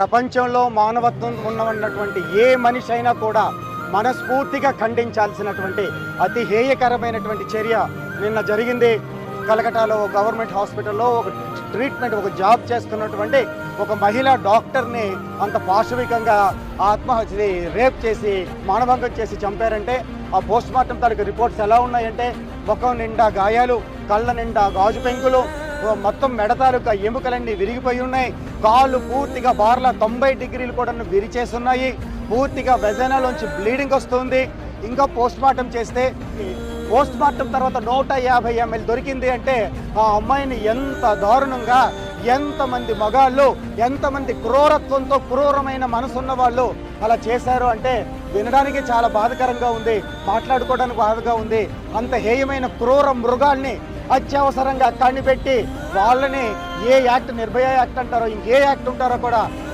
ప్రపంచంలో మానవత్వం ఉన్నటువంటి ఏ మనిషి అయినా కూడా మనస్ఫూర్తిగా ఖండించాల్సినటువంటి అతి హేయకరమైనటువంటి చర్య నిన్న జరిగింది. కలకటాలో గవర్నమెంట్ హాస్పిటల్లో ఒక ట్రీట్మెంట్, ఒక జాబ్ చేస్తున్నటువంటి ఒక మహిళా డాక్టర్ని అంత పాశవికంగా ఆత్మహత్య రేప్ చేసి మానభంగం చేసి చంపారంటే ఆ పోస్ట్ మార్టం తాలూకు రిపోర్ట్స్ ఎలా ఉన్నాయంటే ముఖం నిండా గాయాలు, కళ్ళ నిండా గాజు పెంకులు, మొత్తం మెడ తాలూకా ఎముకలన్నీ విరిగిపోయి ఉన్నాయి. కాళ్ళు పూర్తిగా బార్ల 90 డిగ్రీలు కూడా విరిచేస్తున్నాయి. పూర్తిగా వెజైనాలోంచి బ్లీడింగ్ వస్తుంది. ఇంకా పోస్ట్ మార్టం చేస్తే పోస్ట్ మార్టం తర్వాత 150 ml దొరికింది అంటే ఆ అమ్మాయిని ఎంత దారుణంగా, ఎంతమంది మగాళ్ళు, ఎంతమంది క్రూరత్వంతో క్రూరమైన మనసున్న వాళ్ళు అలా చేశారు అంటే వినడానికి చాలా బాధకరంగా ఉంది, మాట్లాడుకోవడానికి బాధగా ఉంది. అంత హేయమైన క్రూర మృగాల్ని అత్యవసరంగా కనిపెట్టి వాళ్ళని ఏ యాక్ట్, నిర్భయ యాక్ట్ అంటారో ఇంకే యాక్ట్ ఉంటారో కూడా